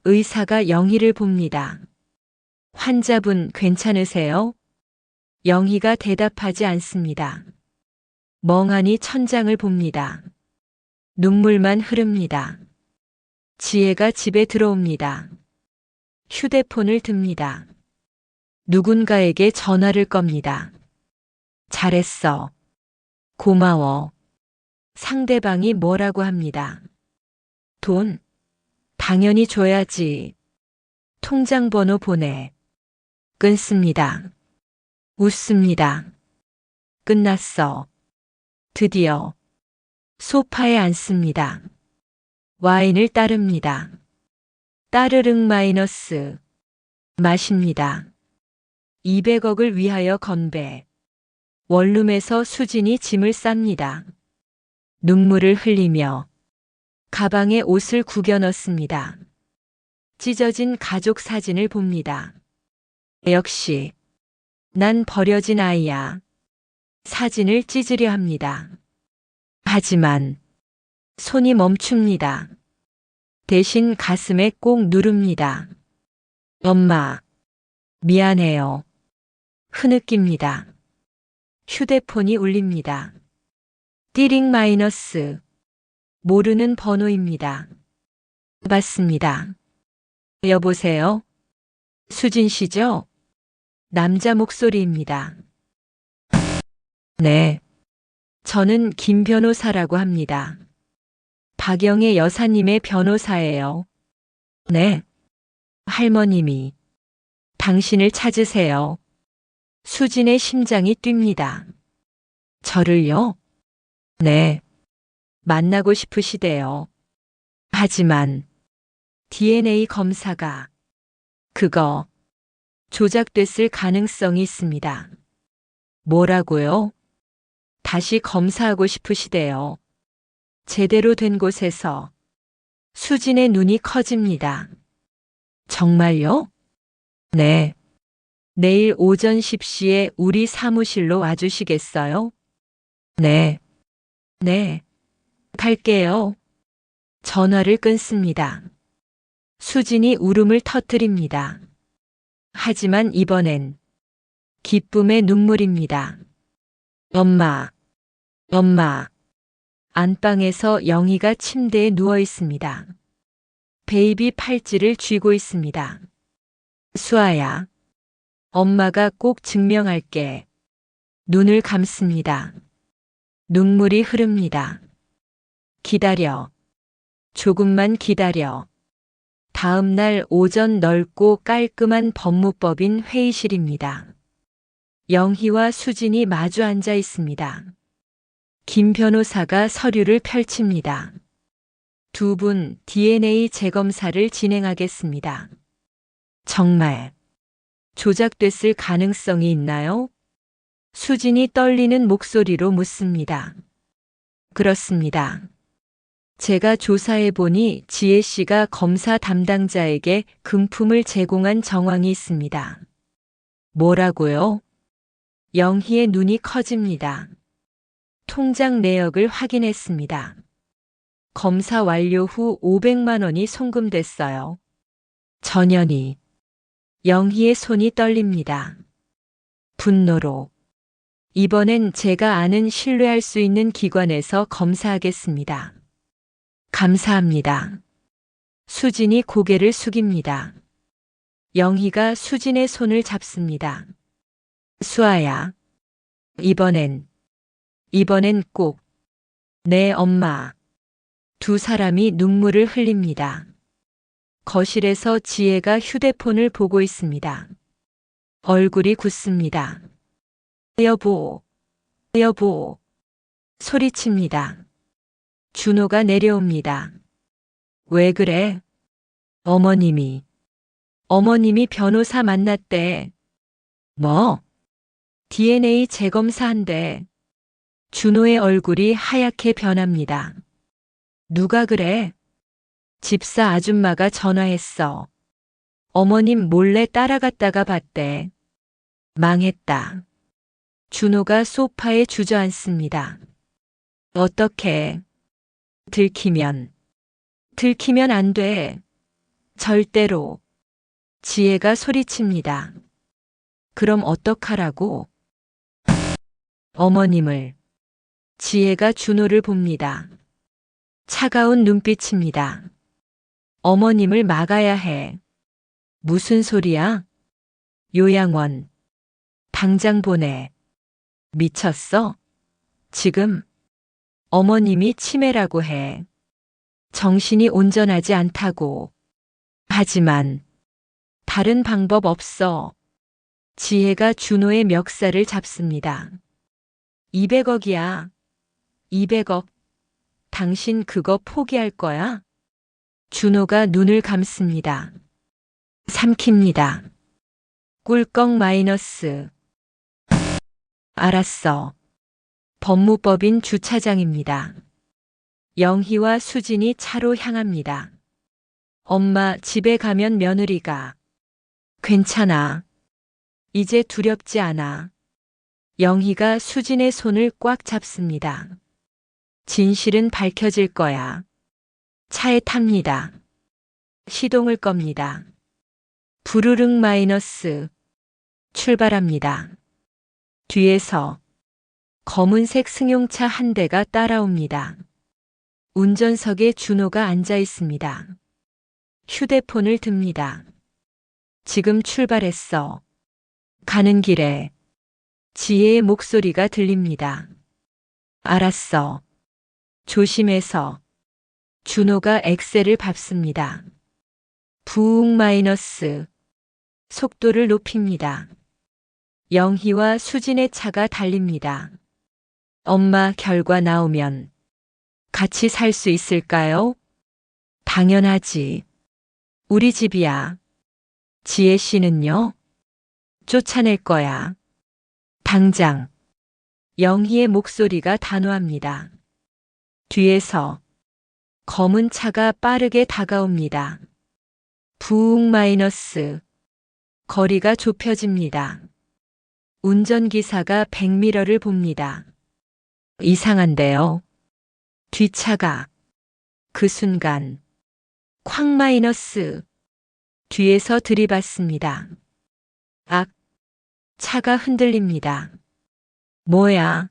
의사가 영희를 봅니다. 환자분 괜찮으세요? 영희가 대답하지 않습니다. 멍하니 천장을 봅니다. 눈물만 흐릅니다. 지혜가 집에 들어옵니다. 휴대폰을 듭니다. 누군가에게 전화를 겁니다. 잘했어. 고마워. 상대방이 뭐라고 합니다. 돈? 당연히 줘야지. 통장 번호 보내. 끊습니다. 웃습니다. 끝났어. 드디어 소파에 앉습니다. 와인을 따릅니다. 따르릉 마이너스. 마십니다. 200억을 위하여 건배. 원룸에서 수진이 짐을 쌉니다. 눈물을 흘리며 가방에 옷을 구겨 넣습니다. 찢어진 가족 사진을 봅니다. 역시 난 버려진 아이야. 사진을 찢으려 합니다. 하지만 손이 멈춥니다. 대신 가슴에 꼭 누릅니다. 엄마, 미안해요. 흐느낍니다. 휴대폰이 울립니다. 띠링 마이너스. 모르는 번호입니다. 받습니다. 여보세요? 수진 씨죠? 남자 목소리입니다. 네. 저는 김 변호사라고 합니다. 박영애 여사님의 변호사예요. 네. 할머님이 당신을 찾으세요. 수진의 심장이 뜁니다. 저를요? 네. 만나고 싶으시대요. 하지만 DNA 검사가 그거 조작됐을 가능성이 있습니다. 뭐라고요? 다시 검사하고 싶으시대요. 제대로 된 곳에서 수진의 눈이 커집니다. 정말요? 네. 내일 오전 10시에 우리 사무실로 와주시겠어요? 네. 네. 갈게요. 전화를 끊습니다. 수진이 울음을 터뜨립니다. 하지만 이번엔 기쁨의 눈물입니다. 엄마, 엄마. 안방에서 영희가 침대에 누워 있습니다. 베이비 팔찌를 쥐고 있습니다. 수아야, 엄마가 꼭 증명할게. 눈을 감습니다. 눈물이 흐릅니다. 기다려. 조금만 기다려. 다음 날 오전 넓고 깔끔한 법무법인 회의실입니다. 영희와 수진이 마주 앉아 있습니다. 김 변호사가 서류를 펼칩니다. 두 분 DNA 재검사를 진행하겠습니다. 정말 조작됐을 가능성이 있나요? 수진이 떨리는 목소리로 묻습니다. 그렇습니다. 제가 조사해 보니 지혜 씨가 검사 담당자에게 금품을 제공한 정황이 있습니다. 뭐라고요? 영희의 눈이 커집니다. 통장 내역을 확인했습니다. 검사 완료 후 500만 원이 송금됐어요. 전현희. 영희의 손이 떨립니다. 분노로. 이번엔 제가 아는 신뢰할 수 있는 기관에서 검사하겠습니다. 감사합니다. 수진이 고개를 숙입니다. 영희가 수진의 손을 잡습니다. 수아야. 이번엔 꼭 내 엄마. 두 사람이 눈물을 흘립니다. 거실에서 지혜가 휴대폰을 보고 있습니다. 얼굴이 굳습니다. 여보, 여보. 소리칩니다. 준호가 내려옵니다. 왜 그래? 어머님이 변호사 만났대. 뭐? DNA 재검사한대. 준호의 얼굴이 하얗게 변합니다. 누가 그래? 집사 아줌마가 전화했어. 어머님 몰래 따라갔다가 봤대. 망했다. 준호가 소파에 주저앉습니다. 어떻게? 들키면 안 돼. 절대로. 지혜가 소리칩니다. 그럼 어떡하라고? 어머님을. 지혜가 준호를 봅니다. 차가운 눈빛입니다. 어머님을 막아야 해. 무슨 소리야? 요양원. 당장 보내. 미쳤어? 지금 어머님이 치매라고 해. 정신이 온전하지 않다고. 하지만 다른 방법 없어. 지혜가 준호의 멱살을 잡습니다. 200억이야. 200억. 당신 그거 포기할 거야? 준호가 눈을 감습니다. 삼킵니다. 꿀꺽 마이너스. 알았어. 법무법인 주차장입니다. 영희와 수진이 차로 향합니다. 엄마 집에 가면 며느리가. 괜찮아. 이제 두렵지 않아. 영희가 수진의 손을 꽉 잡습니다. 진실은 밝혀질 거야. 차에 탑니다. 시동을 겁니다. 부르릉 마이너스. 출발합니다. 뒤에서 검은색 승용차 한 대가 따라옵니다. 운전석에 준호가 앉아 있습니다. 휴대폰을 듭니다. 지금 출발했어. 가는 길에 지혜의 목소리가 들립니다. 알았어. 조심해서. 준호가 엑셀을 밟습니다. 부웅 마이너스. 속도를 높입니다. 영희와 수진의 차가 달립니다. 엄마 결과 나오면 같이 살 수 있을까요? 당연하지. 우리 집이야. 지혜 씨는요? 쫓아낼 거야. 당장. 영희의 목소리가 단호합니다. 뒤에서 검은 차가 빠르게 다가옵니다. 부욱 마이너스. 거리가 좁혀집니다. 운전기사가 백미러를 봅니다. 이상한데요. 뒷차가. 그 순간 콱 마이너스. 뒤에서 들이받습니다. 악. 차가 흔들립니다. 뭐야?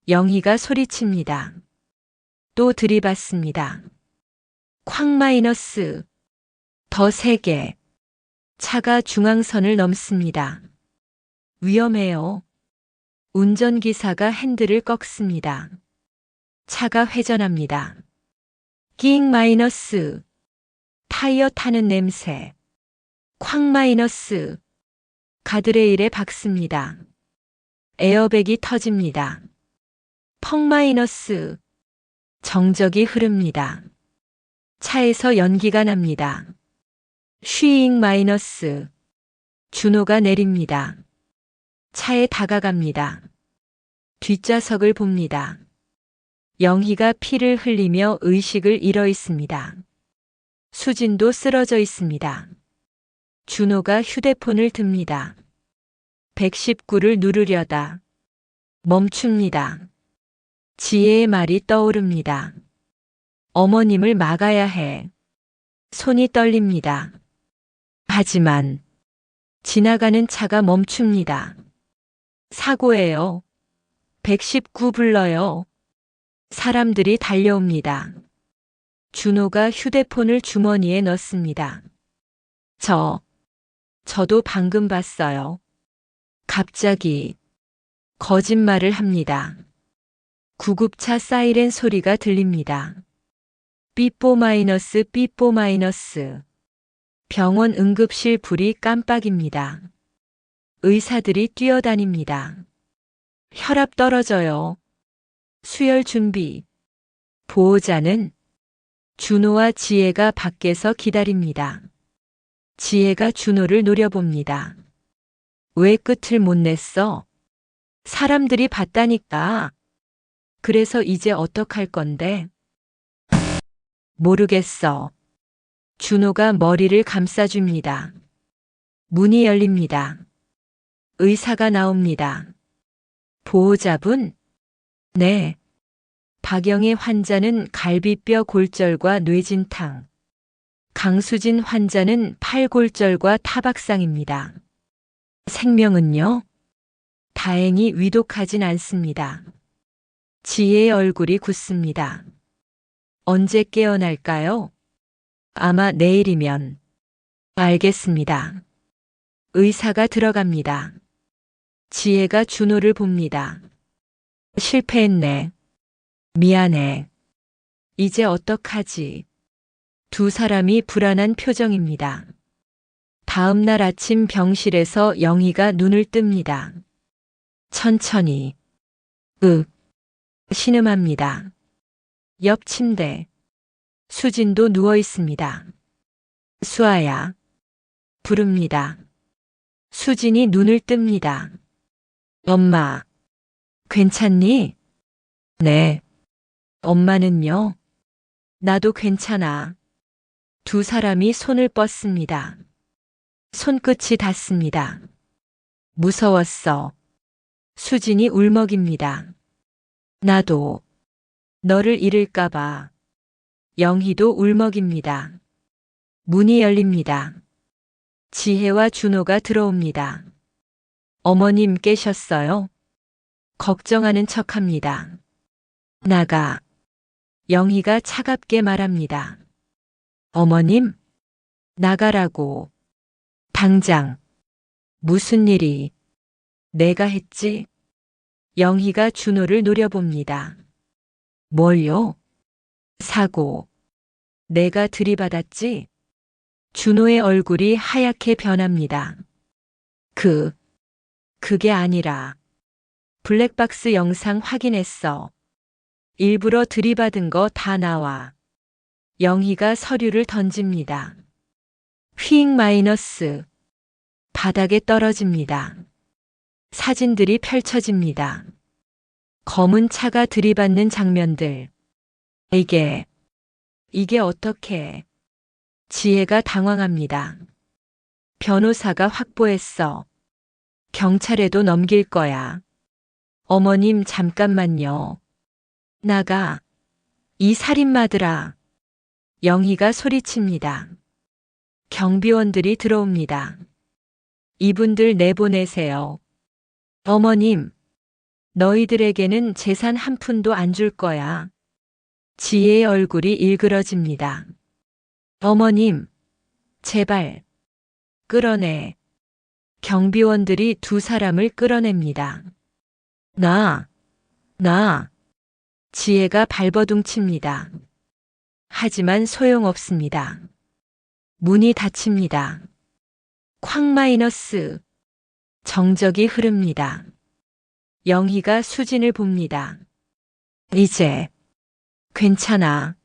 영희가 소리칩니다. 또 들이받습니다. 콱 마이너스. 더 세게. 차가 중앙선을 넘습니다. 위험해요. 운전기사가 핸들을 꺾습니다. 차가 회전합니다. 끽 마이너스. 타이어 타는 냄새. 콱 마이너스. 가드레일에 박습니다. 에어백이 터집니다. 펑 마이너스. 정적이 흐릅니다. 차에서 연기가 납니다. 쉬잉 마이너스. 준호가 내립니다. 차에 다가갑니다. 뒷좌석을 봅니다. 영희가 피를 흘리며 의식을 잃어 있습니다. 수진도 쓰러져 있습니다. 준호가 휴대폰을 듭니다. 119를 누르려다 멈춥니다. 지혜의 말이 떠오릅니다. 어머님을 막아야 해. 손이 떨립니다. 하지만 지나가는 차가 멈춥니다. 사고예요. 119 불러요. 사람들이 달려옵니다. 준호가 휴대폰을 주머니에 넣습니다. 저도 방금 봤어요. 갑자기 거짓말을 합니다. 구급차 사이렌 소리가 들립니다. 삐뽀 마이너스 삐뽀 마이너스. 병원 응급실 불이 깜빡입니다. 의사들이 뛰어다닙니다. 혈압 떨어져요. 수혈 준비. 보호자는 준호와 지혜가 밖에서 기다립니다. 지혜가 준호를 노려봅니다. 왜 끝을 못 냈어? 사람들이 봤다니까. 그래서 이제 어떡할 건데? 모르겠어. 준호가 머리를 감싸줍니다. 문이 열립니다. 의사가 나옵니다. 보호자분? 네. 박영의 환자는 갈비뼈 골절과 뇌진탕. 강수진 환자는 팔골절과 타박상입니다. 생명은요? 다행히 위독하진 않습니다. 지혜의 얼굴이 굳습니다. 언제 깨어날까요? 아마 내일이면. 알겠습니다. 의사가 들어갑니다. 지혜가 준호를 봅니다. 실패했네. 미안해. 이제 어떡하지? 두 사람이 불안한 표정입니다. 다음 날 아침 병실에서 영희가 눈을 뜹니다. 천천히. 신음합니다. 옆 침대. 수진도 누워 있습니다. 수아야. 부릅니다. 수진이 눈을 뜹니다. 엄마. 괜찮니? 네. 엄마는요? 나도 괜찮아. 두 사람이 손을 뻗습니다. 손끝이 닿습니다. 무서웠어. 수진이 울먹입니다. 나도. 너를 잃을까봐. 영희도 울먹입니다. 문이 열립니다. 지혜와 준호가 들어옵니다. 어머님 깨셨어요? 걱정하는 척합니다. 나가. 영희가 차갑게 말합니다. 어머님? 나가라고. 당장. 무슨 일이? 내가 했지? 영희가 준호를 노려봅니다. 뭘요? 사고. 내가 들이받았지? 준호의 얼굴이 하얗게 변합니다. 그게 아니라. 블랙박스 영상 확인했어. 일부러 들이받은 거 다 나와. 영희가 서류를 던집니다. 휙 마이너스. 바닥에 떨어집니다. 사진들이 펼쳐집니다. 검은 차가 들이받는 장면들. 이게 어떻게. 지혜가 당황합니다. 변호사가 확보했어. 경찰에도 넘길 거야. 어머님 잠깐만요. 나가. 이 살인마들아. 영희가 소리칩니다. 경비원들이 들어옵니다. 이분들 내보내세요. 어머님, 너희들에게는 재산 한 푼도 안 줄 거야. 지혜의 얼굴이 일그러집니다. 어머님, 제발, 끌어내. 경비원들이 두 사람을 끌어냅니다. 나. 지혜가 발버둥칩니다. 하지만 소용없습니다. 문이 닫힙니다. 쾅 마이너스. 정적이 흐릅니다. 영희가 수진을 봅니다. 이제 괜찮아.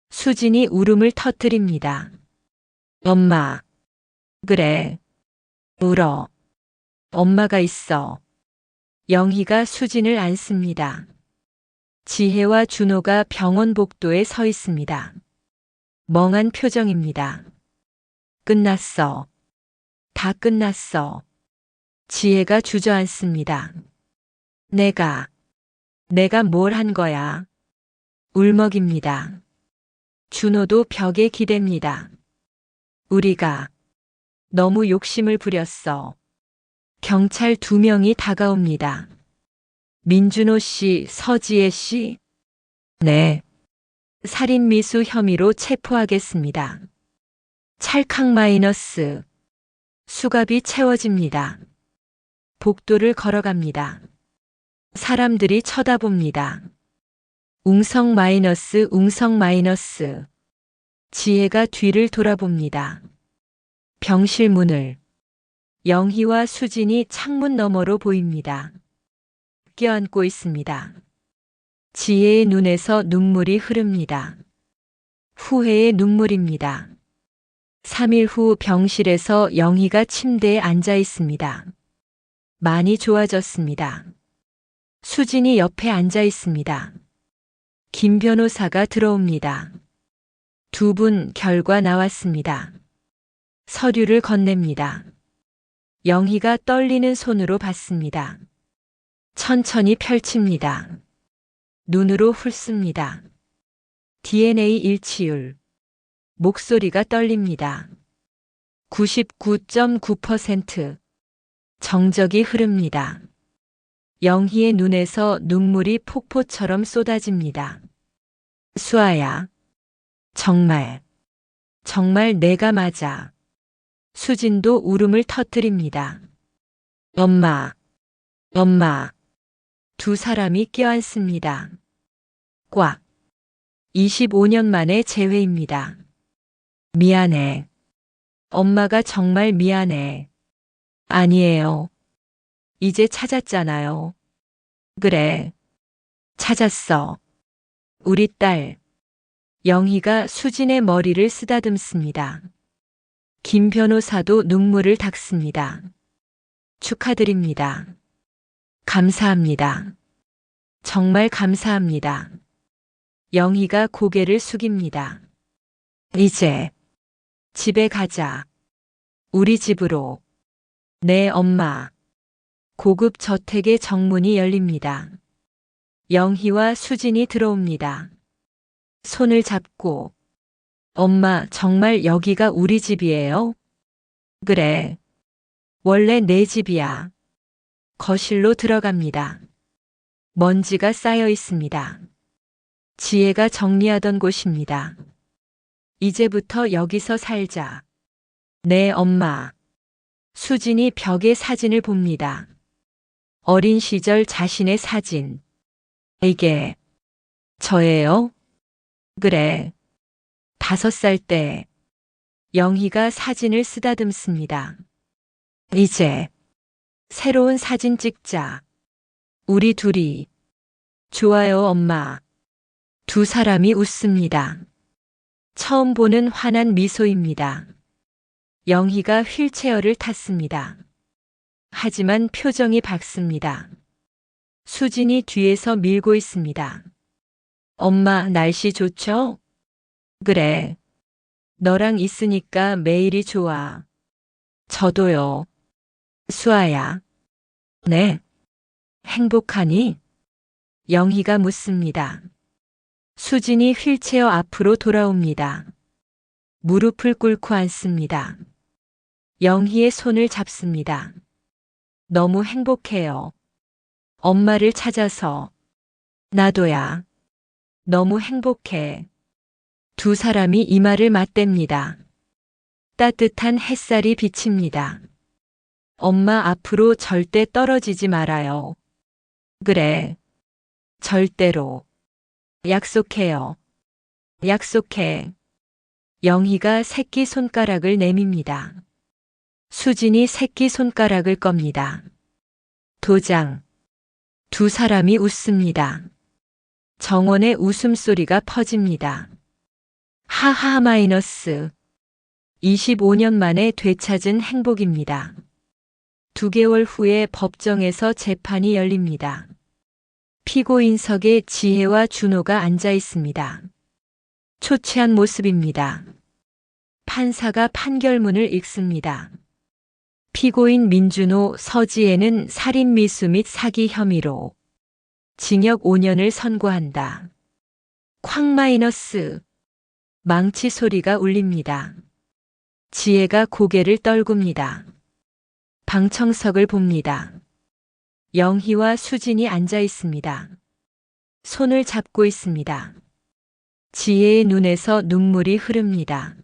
수진이 울음을 터뜨립니다. 엄마. 그래. 울어. 엄마가 있어. 영희가 수진을 안습니다. 지혜와 준호가 병원 복도에 서 있습니다. 멍한 표정입니다. 끝났어. 다 끝났어. 지혜가 주저앉습니다. 내가 뭘 한 거야? 울먹입니다. 준호도 벽에 기댑니다. 우리가 너무 욕심을 부렸어. 경찰 2명이 다가옵니다. 민준호 씨, 서지혜 씨? 네. 살인미수 혐의로 체포하겠습니다. 찰칵 마이너스. 수갑이 채워집니다. 복도를 걸어갑니다. 사람들이 쳐다봅니다. 웅성 마이너스, 웅성 마이너스. 지혜가 뒤를 돌아봅니다. 병실 문을. 영희와 수진이 창문 너머로 보입니다. 껴안고 있습니다. 지혜의 눈에서 눈물이 흐릅니다. 후회의 눈물입니다. 3일 후 병실에서 영희가 침대에 앉아 있습니다. 많이 좋아졌습니다. 수진이 옆에 앉아 있습니다. 김 변호사가 들어옵니다. 두 분 결과 나왔습니다. 서류를 건넵니다. 영희가 떨리는 손으로 받습니다. 천천히 펼칩니다. 눈으로 훑습니다. DNA 일치율. 목소리가 떨립니다. 99.9%. 정적이 흐릅니다. 영희의 눈에서 눈물이 폭포처럼 쏟아집니다. 수아야. 정말 내가 맞아. 수진도 울음을 터뜨립니다. 엄마. 두 사람이 껴안습니다. 꽉. 25년 만에 재회입니다. 미안해. 엄마가 정말 미안해. 아니에요. 이제 찾았잖아요. 그래. 찾았어. 우리 딸. 영희가 수진의 머리를 쓰다듬습니다. 김 변호사도 눈물을 닦습니다. 축하드립니다. 감사합니다. 정말 감사합니다. 영희가 고개를 숙입니다. 이제 집에 가자. 우리 집으로. 네, 엄마. 고급 저택의 정문이 열립니다. 영희와 수진이 들어옵니다. 손을 잡고. 엄마, 정말 여기가 우리 집이에요? 그래. 원래 내 집이야. 거실로 들어갑니다. 먼지가 쌓여 있습니다. 지혜가 정리하던 곳입니다. 이제부터 여기서 살자. 네, 엄마. 수진이 벽에 사진을 봅니다. 어린 시절 자신의 사진. 이게 저예요? 그래. 5살 때. 영희가 사진을 쓰다듬습니다. 이제 새로운 사진 찍자. 우리 둘이. 좋아요, 엄마. 두 사람이 웃습니다. 처음 보는 환한 미소입니다. 영희가 휠체어를 탔습니다. 하지만 표정이 밝습니다. 수진이 뒤에서 밀고 있습니다. 엄마, 날씨 좋죠? 그래. 너랑 있으니까 매일이 좋아. 저도요. 수아야. 네. 행복하니? 영희가 묻습니다. 수진이 휠체어 앞으로 돌아옵니다. 무릎을 꿇고 앉습니다. 영희의 손을 잡습니다. 너무 행복해요. 엄마를 찾아서. 나도야. 너무 행복해. 두 사람이 이마를 맞댑니다. 따뜻한 햇살이 비칩니다. 엄마 앞으로 절대 떨어지지 말아요. 그래. 절대로. 약속해요. 약속해. 영희가 새끼 손가락을 내밉니다. 수진이 새끼 손가락을 겁니다. 도장. 두 사람이 웃습니다. 정원의 웃음소리가 퍼집니다. 하하 마이너스. 25년 만에 되찾은 행복입니다. 2개월 후에 법정에서 재판이 열립니다. 피고인석에 지혜와 준호가 앉아 있습니다. 초췌한 모습입니다. 판사가 판결문을 읽습니다. 피고인 민준호, 서지혜는 살인 미수 및 사기 혐의로 징역 5년을 선고한다. 쾅 마이너스. 망치 소리가 울립니다. 지혜가 고개를 떨굽니다. 방청석을 봅니다. 영희와 수진이 앉아 있습니다. 손을 잡고 있습니다. 지혜의 눈에서 눈물이 흐릅니다.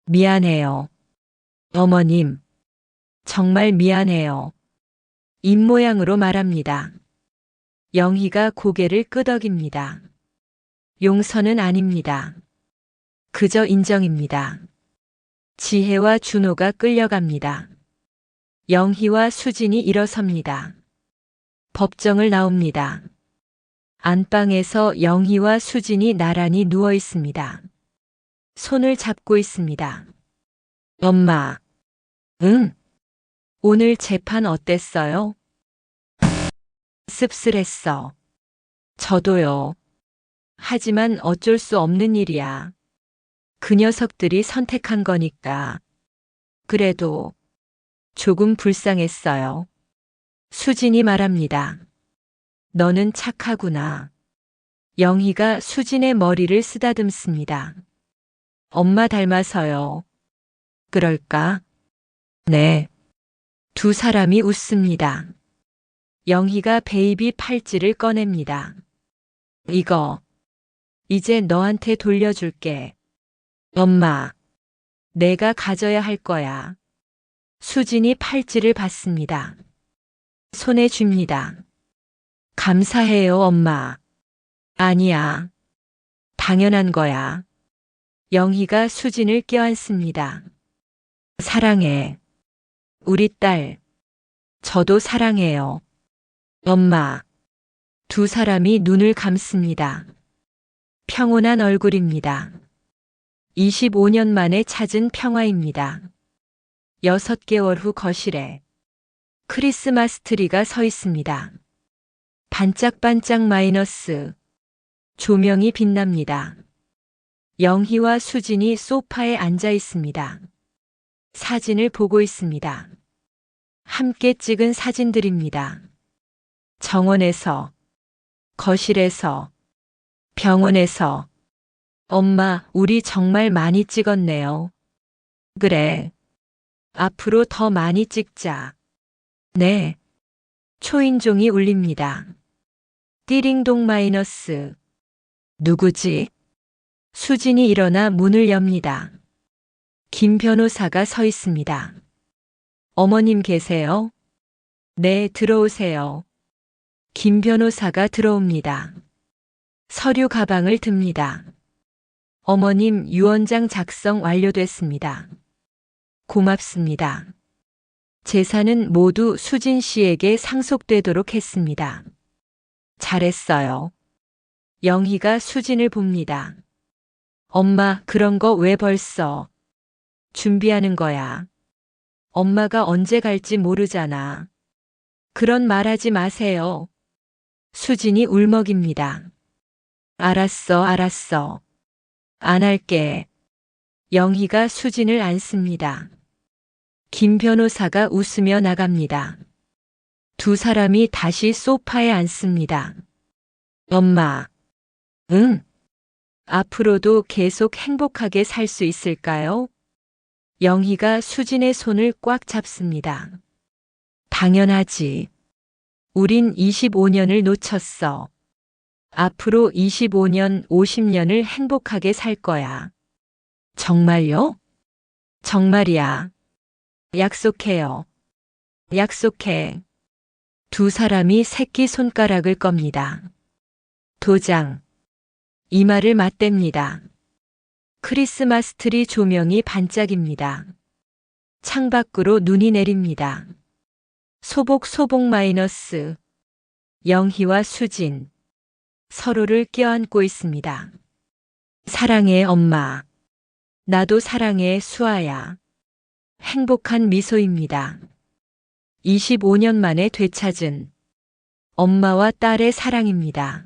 미안해요. 어머님. 정말 미안해요. 입모양으로 말합니다. 영희가 고개를 끄덕입니다. 용서는 아닙니다. 그저 인정입니다. 지혜와 준호가 끌려갑니다. 영희와 수진이 일어섭니다. 법정을 나옵니다. 안방에서 영희와 수진이 나란히 누워 있습니다. 손을 잡고 있습니다. 엄마. 응. 오늘 재판 어땠어요? 씁쓸했어. 저도요. 하지만 어쩔 수 없는 일이야. 그 녀석들이 선택한 거니까. 그래도 조금 불쌍했어요. 수진이 말합니다. 너는 착하구나. 영희가 수진의 머리를 쓰다듬습니다. 엄마 닮아서요. 그럴까? 네. 두 사람이 웃습니다. 영희가 베이비 팔찌를 꺼냅니다. 이거, 이제 너한테 돌려줄게. 엄마, 내가 가져야 할 거야. 수진이 팔찌를 받습니다. 손에 줍니다. 감사해요, 엄마. 아니야. 당연한 거야. 영희가 수진을 껴안습니다. 사랑해. 우리 딸. 저도 사랑해요. 엄마. 두 사람이 눈을 감습니다. 평온한 얼굴입니다. 25년 만에 찾은 평화입니다. 6개월 후 거실에 크리스마스 트리가 서 있습니다. 반짝반짝 마이너스. 조명이 빛납니다. 영희와 수진이 소파에 앉아 있습니다. 사진을 보고 있습니다. 함께 찍은 사진들입니다. 정원에서, 거실에서, 병원에서. 엄마, 우리 정말 많이 찍었네요. 그래. 앞으로 더 많이 찍자. 네. 초인종이 울립니다. 띠링동 마이너스. 누구지? 수진이 일어나 문을 엽니다. 김 변호사가 서 있습니다. 어머님 계세요? 네, 들어오세요. 김 변호사가 들어옵니다. 서류 가방을 듭니다. 어머님, 유언장 작성 완료됐습니다. 고맙습니다. 재산은 모두 수진 씨에게 상속되도록 했습니다. 잘했어요. 영희가 수진을 봅니다. 엄마, 그런 거 왜 벌써? 준비하는 거야. 엄마가 언제 갈지 모르잖아. 그런 말 하지 마세요. 수진이 울먹입니다. 알았어, 알았어. 안 할게. 영희가 수진을 안습니다. 김 변호사가 웃으며 나갑니다. 두 사람이 다시 소파에 앉습니다. 엄마, 응? 앞으로도 계속 행복하게 살 수 있을까요? 영희가 수진의 손을 꽉 잡습니다. 당연하지. 우린 25년을 놓쳤어. 앞으로 25년, 50년을 행복하게 살 거야. 정말요? 정말이야. 약속해요. 약속해. 두 사람이 새끼손가락을 겁니다. 도장. 이마를 맞댑니다. 크리스마스 트리 조명이 반짝입니다. 창밖으로 눈이 내립니다. 소복 마이너스. 영희와 수진. 서로를 껴안고 있습니다. 사랑해, 엄마. 나도 사랑해, 수아야. 행복한 미소입니다. 25년 만에 되찾은 엄마와 딸의 사랑입니다.